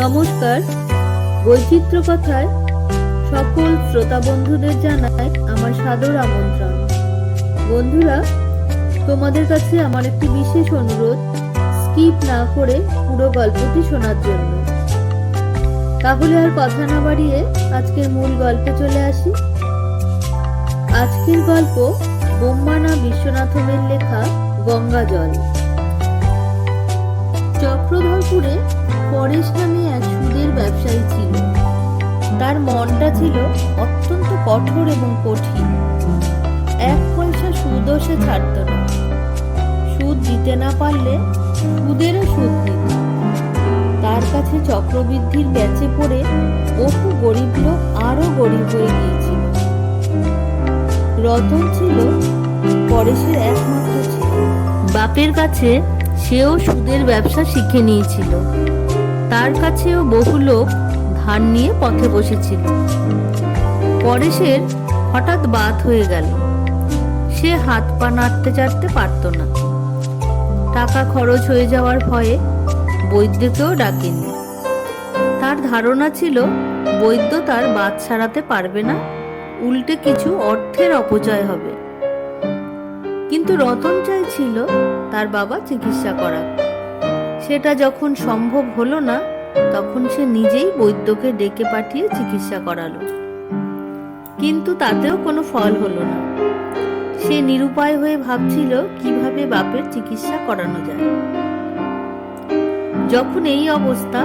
নমস্কার। বৈচিত্র্য কথায় সকল শ্রোতা বন্ধুদের জানাই আমার সাদর আমন্ত্রণ। বন্ধুরা, তোমাদের কাছে আমার একটি বিশেষ অনুরোধ, স্কিপ না করে পুরো গল্পটি শোনার জন্য। তাহলে আর কথা না বাড়িয়ে আজকের মূল গল্পে চলে আসি। আজকের গল্প বোম্মানা বিশ্বনাথমের লেখা গঙ্গা জল। চক্রধরপুরে পরেশ নামে এক সুদের ব্যবসায়ী ছিল। তার মনটা ছিল অত্যন্ত কঠোর এবং কঠিন। এক পয়সা সুদও সে ছাড়ত না। সুদ দিতে না পারলে সুদেরও সুদ দিত। তার কাছে চক্রবৃদ্ধির প্যাচে পড়ে বহু গরিব লোক আরো গরিব হয়ে গিয়েছিল। রতন ছিল পরেশের একমাত্র ছেলে। বাপের কাছে সেও সুদের ব্যবসা শিখে নিয়েছিল। তার কাছেও বহু লোক ধার নিয়ে পথে বসেছিল। পরেশের হঠাৎ বাত হয়ে গেল। সে হাত পা নাড়তে চাড়তে পারত না। টাকা খরচ হয়ে যাওয়ার ভয়ে বৈদ্যকেও ডাকেনি। তার ধারণা ছিল বৈদ্য তার বাত সারাতে পারবে না, উল্টে কিছু অর্থের অপচয় হবে। কিন্তু রতন চাইছিল তার বাবা চিকিৎসা করাক। সেটা যখন সম্ভব হলো না, তখন সে নিজেই বৈদ্যকে ডেকে পাঠিয়ে চিকিৎসা করালো। কিন্তু তাতেও কোনো ফল হলো না। সে নিরুপায় হয়ে ভাবছিল কিভাবে বাপের চিকিৎসা করানো যায়। যখন এই অবস্থা,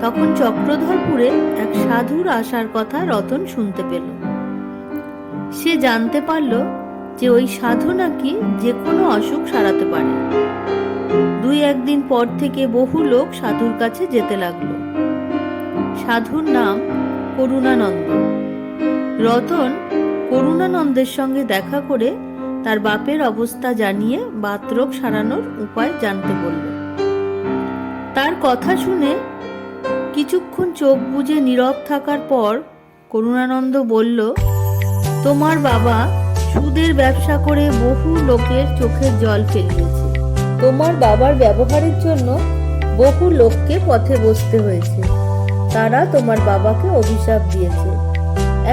তখন চক্রধরপুরে এক সাধুর আসার কথা রতন শুনতে পেল। সে জানতে পারল যে ওই সাধু নাকি যে কোনো অসুখ সারাতে পারে। দুই একদিন পর থেকে বহু লোক সাধুর কাছে যেতে লাগলো। সাধুর নাম করুণানন্দ। রতন করুণানন্দের সঙ্গে দেখা করে তার বাপের অবস্থা জানিয়ে বাতরোগ সারানোর উপায় জানতে বলল। তার কথা শুনে কিছুক্ষণ চোখ বুজে নীরব থাকার পর করুণানন্দ বলল, তোমার বাবা সুদের ব্যবসা করে বহু লোকের চোখের জল ফেলিয়েছে। তোমার বাবার ব্যবহারের জন্য বহু লোককে পথে বসতে হয়েছে। তারা তোমার বাবাকে অভিশাপ দিয়েছে।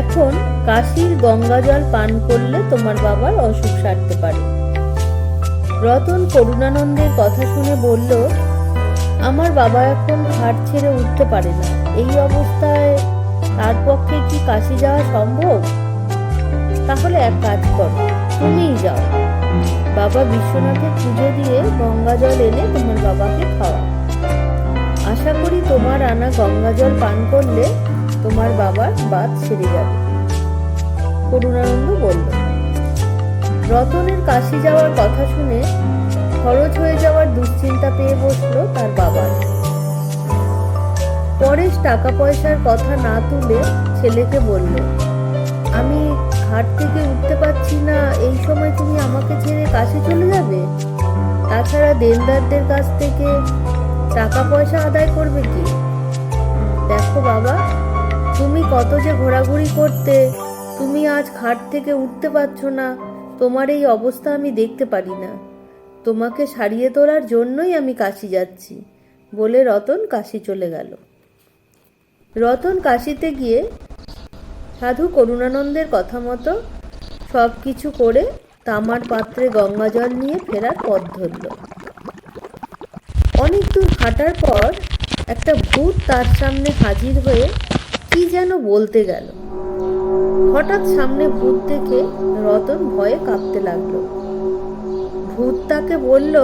এখন কাশীর গঙ্গা জল পান করলে তোমার বাবার অসুখ সারতে পারে। রতন করুণানন্দের কথা শুনে বলল, আমার বাবা এখন ঘাট ছেড়ে উঠতে পারে না। এই অবস্থায় তার পক্ষে কি কাশী যাওয়া সম্ভব? তাহলে এক কাজ করো, তুমিই যাও। বাবা বিশ্বনাথের পুজো দিয়ে গঙ্গা জল এনে তোমার বাবাকে খাওয়া। আশা করি তোমার আনা গঙ্গা জল পান করলে তোমার বাবার বাত সেরে যাবে। করুণানন্দ বলল। রতনের কাশী যাওয়ার কথা শুনে খরচ হয়ে যাওয়ার দুশ্চিন্তা পেয়ে বসলো তার বাবা। পরেশ টাকা পয়সার কথা না তুলে ছেলেকে বলল, আমি ঘাট থেকে উঠতে পারছি না, এই সময় তুমি আমাকে ছেড়ে কাশী চলে যাবে? তাছাড়া দেনদারদের কাছ থেকে টাকা পয়সা আদায় করবে কি? দেখো বাবা, তুমি কত যে ঘোরাঘুরি করতে, তুমি আজ ঘাট থেকে উঠতে পারছো না। তোমার এই অবস্থা আমি দেখতে পারি না। তোমাকে সারিয়ে তোলার জন্যই আমি কাশী যাচ্ছি, বলে রতন কাশী চলে গেল। রতন কাশীতে গিয়ে সাধু করুণানন্দের কথা মতো সব কিছু করে তামার পাত্রে গঙ্গা জল নিয়ে ফেরার পথ ধরল। অনেক দূর হাঁটার পর একটা ভূত তার সামনে হাজির হয়ে কি যেন বলতে গেল। হঠাৎ সামনে ভূত দেখে রতন ভয়ে কাঁপতে লাগলো। ভূত তাকে বলল,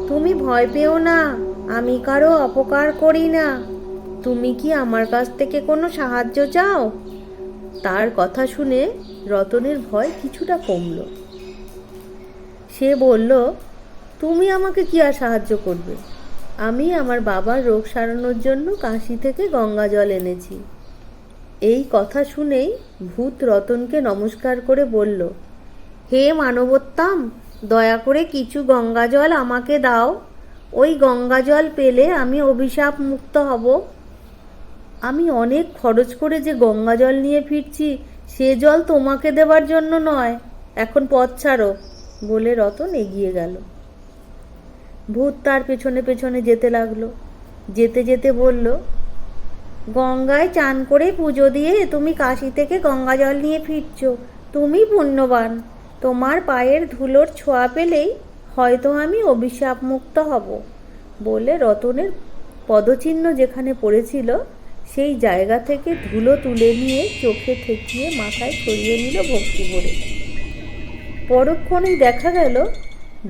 তুমি ভয় পেও না, আমি কারো অপকার করি না। তুমি কি আমার কাছ থেকে কোনো সাহায্য চাও? তার কথা শুনে রতনের ভয় কিছুটা কমলো। সে বলল, তুমি আমাকে কি আর সাহায্য করবে? আমি আমার বাবার রোগ সারানোর জন্য কাশী থেকে গঙ্গা জল এনেছি। এই কথা শুনেই ভূত রতনকে নমস্কার করে বলল, হে মানবোত্তম, দয়া করে কিছু গঙ্গা জল আমাকে দাও। ওই গঙ্গা জল পেলে আমি অভিশাপ মুক্ত হব। আমি অনেক খরচ করে যে গঙ্গা জল নিয়ে ফিরছি, সে জল তোমাকে দেবার জন্য নয়। এখন পথ ছাড়ো, বলে রতন এগিয়ে গেল। ভূত তার পেছনে পেছনে যেতে লাগলো। যেতে যেতে বলল, গঙ্গায় চান করে পুজো দিয়ে তুমি কাশি থেকে গঙ্গা জল নিয়ে ফিরছ, তুমি পুণ্যবান। তোমার পায়ের ধুলোর ছোঁয়া পেলেই হয়তো আমি অভিশাপ মুক্ত হব, বলে রতনের পদচিহ্ন যেখানে পড়েছিল সেই জায়গা থেকে ধুলো তুলে নিয়ে চোখে ঠেকিয়ে মাথায় ছড়িয়ে নিল ভক্তি ভরে। পরক্ষণেই দেখা গেল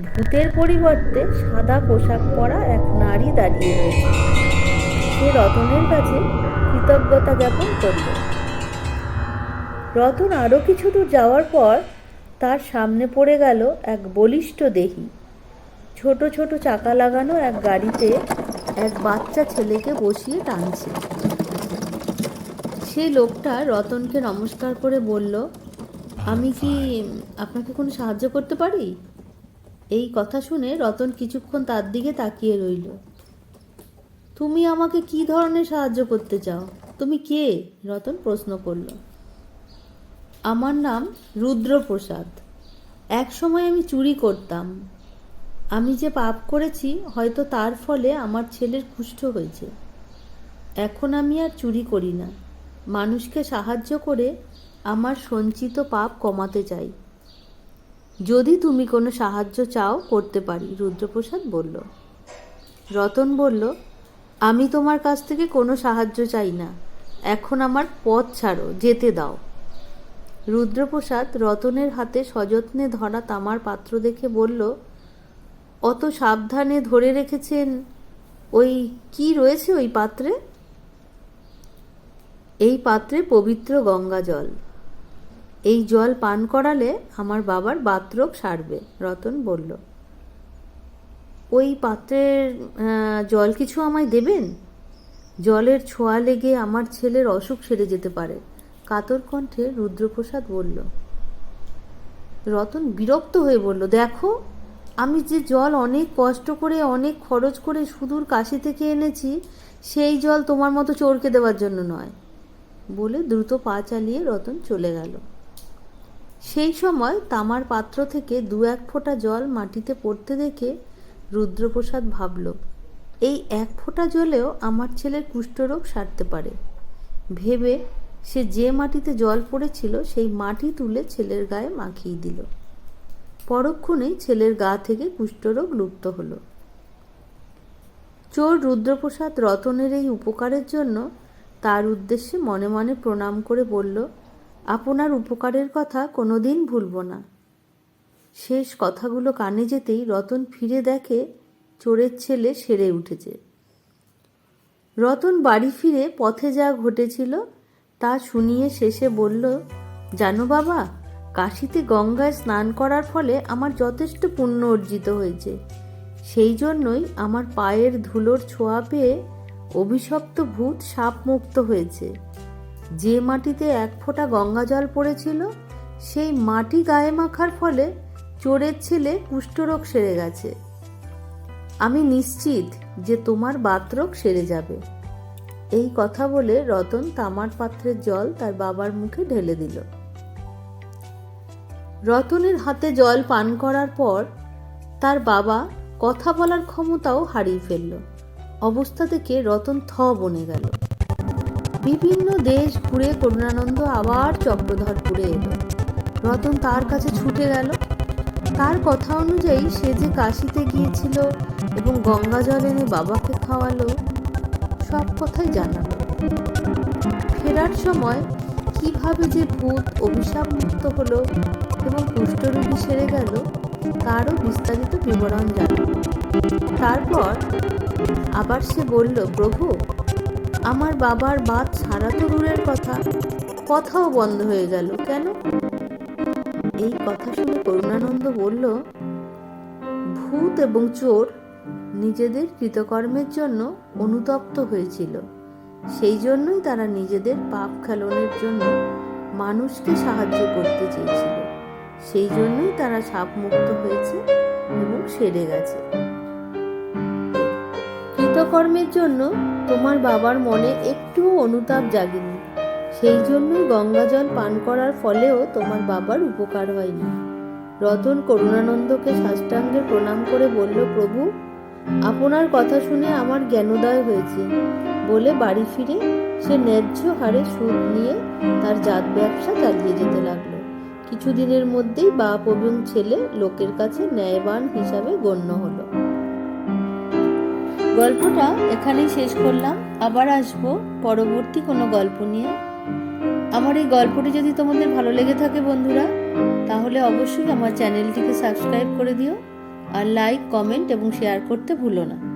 ভূতের পরিবর্তে সাদা পোশাক পরা এক নারী দাঁড়িয়ে রয়েছে। সে রতনের কাছে কৃতজ্ঞতা জ্ঞাপন করল। রতন আরও কিছু দূর যাওয়ার পর তার সামনে পড়ে গেল এক বলিষ্ঠ দেহী, ছোট ছোট চাকা লাগানো এক গাড়িতে এক বাচ্চা ছেলেকে বসিয়ে টানছে। সেই লোকটা রতনকে নমস্কার করে বলল, আমি কি আপনাকে কোনো সাহায্য করতে পারি? এই কথা শুনে রতন কিছুক্ষণ তার দিকে তাকিয়ে রইল। তুমি আমাকে কি ধরনের সাহায্য করতে চাও? তুমি কে? রতন প্রশ্ন করল। আমার নাম রুদ্রপ্রসাদ। এক সময় আমি চুরি করতাম। আমি যে পাপ করেছি হয়তো তার ফলে আমার ছেলের কুষ্ঠ হয়েছে। এখন আমি আর চুরি করি না, মানুষকে সাহায্য করে আমার সঞ্চিত পাপ কমাতে চাই। যদি তুমি কোনো সাহায্য চাও করতে পারি, রুদ্রপ্রসাদ বলল। রতন বলল, আমি তোমার কাছ থেকে কোনো সাহায্য চাই না, এখন আমার পথ ছাড়ো, যেতে দাও। রুদ্রপ্রসাদ রতনের হাতে সযত্নে ধরা তামার পাত্র দেখে বলল, অত সাবধানে ধরে রেখেছেন, ওই কি রয়েছে ওই পাত্রে? এই পাত্রে পবিত্র গঙ্গা জল। এই জল পান করালে আমার বাবার বাতরোগ সারবে, রতন বলল। ওই পাত্রের জল কিছু আমায় দেবেন? জলের ছোঁয়া লেগে আমার ছেলের অসুখ সেরে যেতে পারে, কাতর কণ্ঠে রুদ্রপ্রসাদ বলল। রতন বিরক্ত হয়ে বলল, দেখো, আমি যে জল অনেক কষ্ট করে অনেক খরচ করে সুদূর কাশি থেকে এনেছি, সেই জল তোমার মতো চোরকে দেওয়ার জন্য নয়, বলে দ্রুত পা চালিয়ে রতন চলে গেল। সেই সময় তামার পাত্র থেকে 2-1 ফোঁটা জল মাটিতে পড়তে দেখে রুদ্রপ্রসাদ ভাবল, এই 1 ফোঁটা জলেও আমার ছেলের কুষ্ঠরোগ সারতে পারে। ভেবে সে যে মাটিতে জল পড়েছিল সেই মাটি তুলে ছেলের গায়ে মাখিয়ে দিল। পরক্ষণেই ছেলের গা থেকে কুষ্ঠরোগ লুপ্ত হলো। চোর রুদ্রপ্রসাদ রতনের এই উপকারের জন্য তার উদ্দেশ্যে মনে মনে প্রণাম করে বলল, আপনার উপকারের কথা কোনোদিন ভুলব না। শেষ কথাগুলো কানে যেতেই রতন ফিরে দেখে চোরের ছেলে সেরে উঠেছে। রতন বাড়ি ফিরে পথে যা ঘটেছিল তা শুনিয়ে শেষে বলল, জানো বাবা, কাশীতে গঙ্গায় স্নান করার ফলে আমার যথেষ্ট পুণ্য অর্জিত হয়েছে। সেই জন্যই আমার পায়ের ধুলোর ছোঁয়া পেয়ে অভিশপ্ত ভূত সাপ মুক্ত হয়েছে। যে মাটিতে 1 ফোঁটা গঙ্গা জল পড়েছিল সেই মাটি গায়ে মাখার ফলে চোরের ছেলে কুষ্ঠরোগ সেরে গেছে। আমি নিশ্চিত যে তোমার বাতরোগ সেরে যাবে। এই কথা বলে রতন তামার পাত্রের জল তার বাবার মুখে ঢেলে দিল। রতনের হাতে জল পান করার পর তার বাবা কথা বলার ক্ষমতাও হারিয়ে ফেলল। অবস্থা দেখে রতন বনে গেল। বিভিন্ন দেশ ঘুরে করুণানন্দ আবার চক্রধরপুরে এলো। রতন তার কাছে ছুটে গেল। তার কথা অনুযায়ী সে যে কাশিতে গিয়েছিল এবং গঙ্গা জল এনে বাবাকে খাওয়ালো, সব কথাই জানালো। ফেরার সময় কিভাবে যে ভূত অভিশাপ মুক্ত হলো এবং কুষ্ঠরোগী সেরে গেল তারও বিস্তারিত বিবরণ জানালো। তারপর আবার সে বলল, প্রভু, আমার বাবার বাত সারা তো দূরের কথা, কথাও বন্ধ হয়ে গেল কেন? এই কথা শুনে করুণানন্দ বলল, ভূত এবং চোর নিজেদের কৃতকর্মের জন্য অনুতপ্ত হয়েছিল। সেই জন্যই তারা নিজেদের পাপ ক্ষালনের জন্য মানুষকে সাহায্য করতে চেয়েছিল। সেই জন্যই তারা সাপ মুক্ত হয়েছে এবং সেরে গেছে। কৃতকর্মের জন্য তোমার বাবার মনে একটুও অনুতাপ জাগেনি। সেই জন্যই গঙ্গা জল পান করার ফলেও তোমার বাবার উপকার হয়নি। রতন করুণানন্দকে সাষ্টাঙ্গে প্রণাম করে বলল, প্রভু, আপনার কথা শুনে আমার জ্ঞানোদয় হয়েছে। বলে বাড়ি ফিরে সে ন্যায্য হারে সুদ নিয়ে তার জাত ব্যবসা চালিয়ে যেতে লাগলো। কিছুদিনের মধ্যেই বাপ এবং ছেলে লোকের কাছে ন্যায়বান হিসাবে গণ্য হলো। গল্পটা এখানেই শেষ করলাম। আবার আসবো পরবর্তী কোনো গল্প নিয়ে। আমার এই গল্পটি যদি তোমাদের ভালো লেগে থাকে বন্ধুরা, তাহলে অবশ্যই আমার চ্যানেলটিকে সাবস্ক্রাইব করে দিও আর লাইক, কমেন্ট এবং শেয়ার করতে ভুলো না।